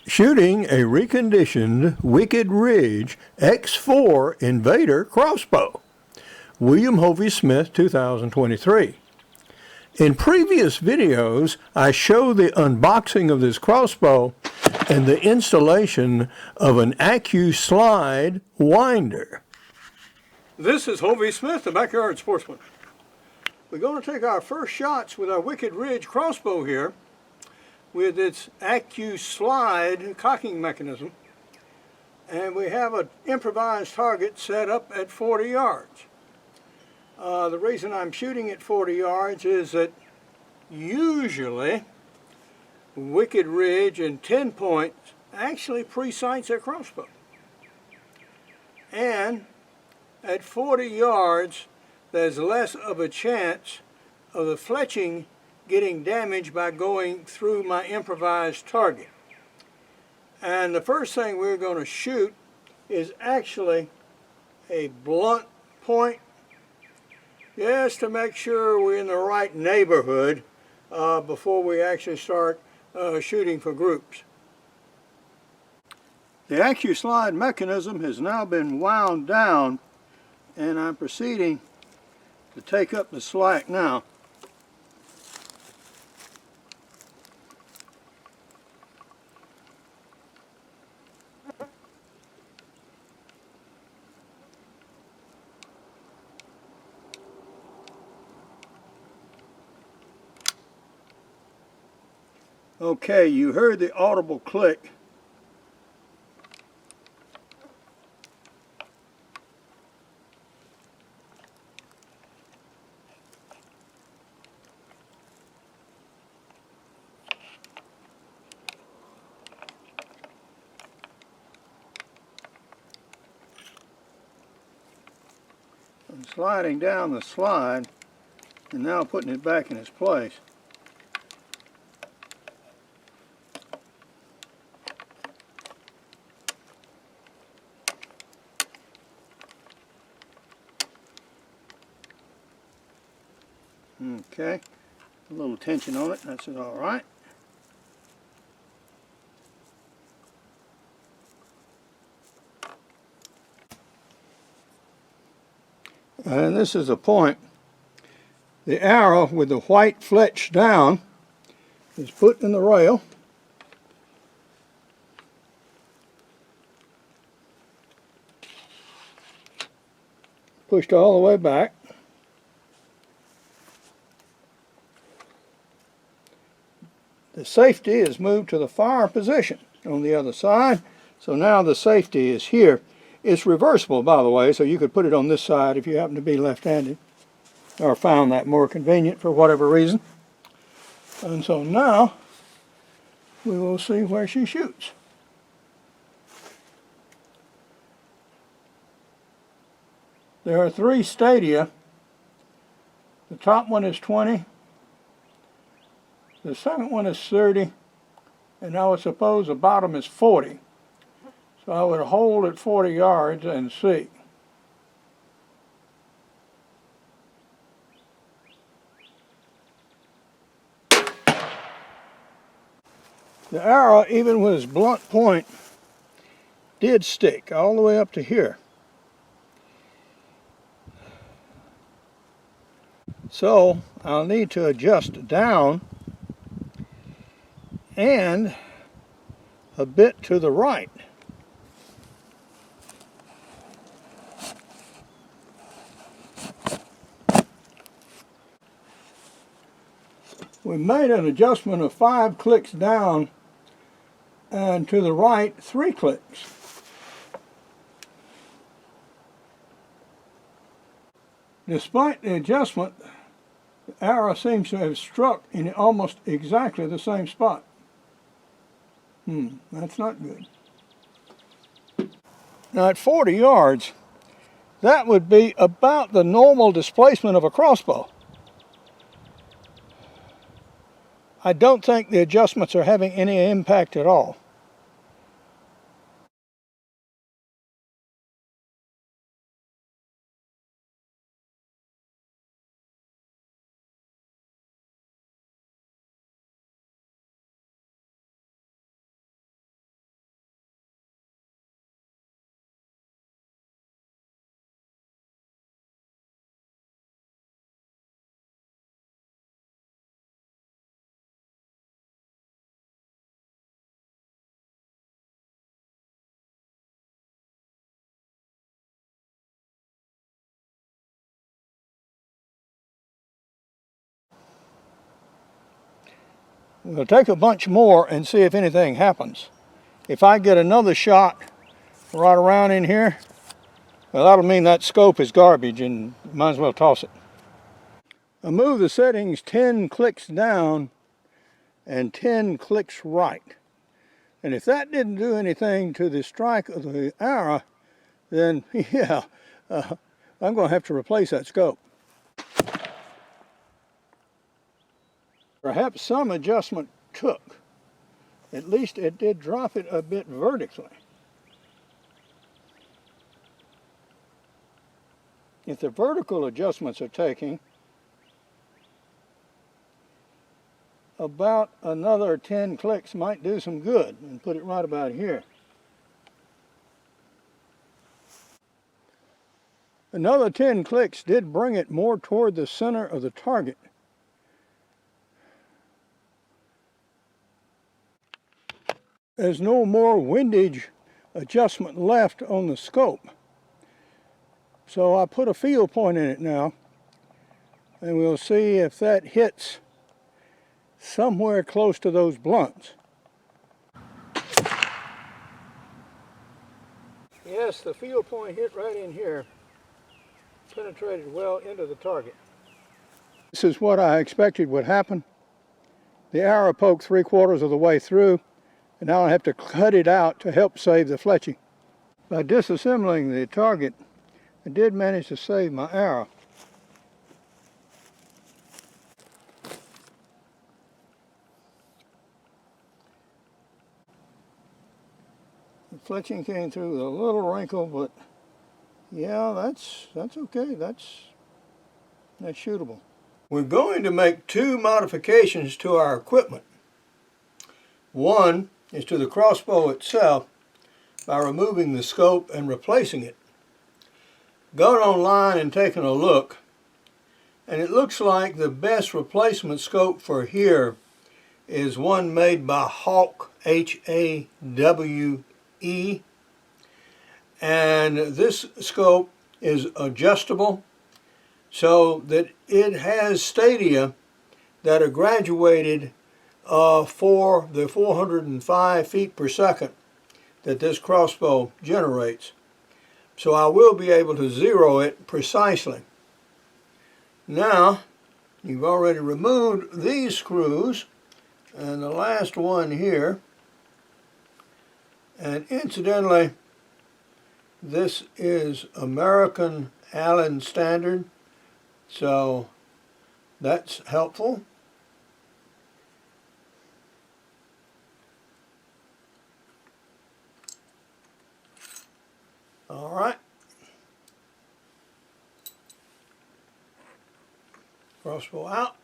Shooting a reconditioned Wicked Ridge X4 Invader Crossbow. William Hovey Smith, 2023. In previous videos, I showed the unboxing of this crossbow and the installation of an AccuSlide winder. This is Hovey Smith, the Backyard Sportsman. We're going to take our first shots with our Wicked Ridge crossbow here, with its AccuSlide cocking mechanism, and we have an improvised target set up at 40 yards. The reason I'm shooting at 40 yards is that usually Wicked Ridge and 10 points actually pre-sights their crossbow, and at 40 yards there's less of a chance of the fletching getting damaged by going through my improvised target. And the first thing we're going to shoot is actually a blunt point, just to make sure we're in the right neighborhood before we actually start shooting for groups. The AccuSlide mechanism has now been wound down, and I'm proceeding to take up the slack now. Okay, you heard the audible click. I'm sliding down the slide and now putting it back in its place. Okay, a little tension on it, that's all right. And this is the point. The arrow with the white fletch down is put in the rail. Pushed all the way back. The safety is moved to the fire position on the other side. So now the safety is here. It's reversible, by the way, so you could put it on this side if you happen to be left-handed or found that more convenient for whatever reason. And so now we will see where she shoots. There are 3 stadia. The top one is 20. The second one is 30, and I would suppose the bottom is 40. So I would hold at 40 yards and see. The arrow, even with its blunt point, did stick all the way up to here. So I'll need to adjust down and a bit to the right. We made an adjustment of 5 clicks down and to the right 3 clicks. Despite the adjustment, the arrow seems to have struck in almost exactly the same spot. That's not good. Now at 40 yards, that would be about the normal displacement of a crossbow. I don't think the adjustments are having any impact at all. We'll take a bunch more and see if anything happens. If I get another shot right around in here, well, that'll mean that scope is garbage and might as well toss it. I move the settings 10 clicks down and 10 clicks right. And if that didn't do anything to the strike of the arrow, then yeah, I'm going to have to replace that scope. Perhaps some adjustment took. At least it did drop it a bit vertically. If the vertical adjustments are taking, about another 10 clicks might do some good, and put it right about here. Another 10 clicks did bring it more toward the center of the target. There's no more windage adjustment left on the scope. So I put a field point in it now, and we'll see if that hits somewhere close to those blunts. Yes, the field point hit right in here, penetrated well into the target. This is what I expected would happen. The arrow poked 3/4 of the way through, and now I have to cut it out to help save the fletching. By disassembling the target, I did manage to save my arrow. The fletching came through with a little wrinkle, but yeah, that's okay. That's shootable. We're going to make two modifications to our equipment. One is to the crossbow itself by removing the scope and replacing it. Gone online and taken a look, and it looks like the best replacement scope for here is one made by Hawk, H-A-W-E, and this scope is adjustable so that it has stadia that are graduated for the 405 feet per second that this crossbow generates. So I will be able to zero it precisely. Now, you've already removed these screws and the last one here. And incidentally, this is American Allen Standard, so that's helpful. All right. Crossbow out.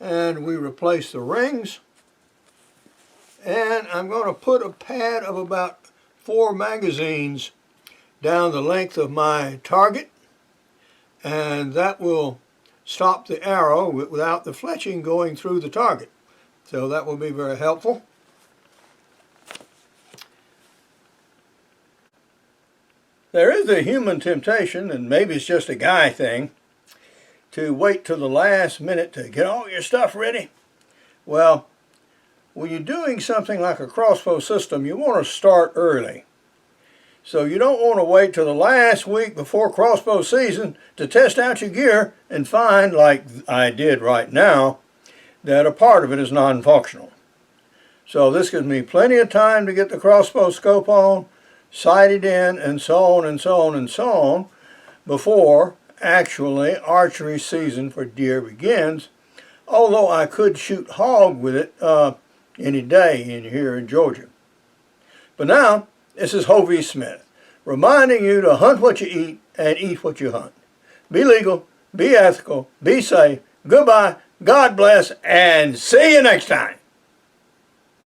And we replace the rings. And I'm going to put a pad of about 4 magazines down the length of my target. And that will stop the arrow without the fletching going through the target. So that will be very helpful. There is a human temptation, and maybe it's just a guy thing, to wait till the last minute to get all your stuff ready. Well, when you're doing something like a crossbow system, you want to start early. So you don't want to wait till the last week before crossbow season to test out your gear and find, like I did right now, that a part of it is non-functional. So this gives me plenty of time to get the crossbow scope on, sight it in, and so on and so on and so on, before actually archery season for deer begins, although I could shoot hog with it any day in here in Georgia. But now, this is Hovey Smith, reminding you to hunt what you eat and eat what you hunt. Be legal, be ethical, be safe, goodbye, God bless, and see you next time.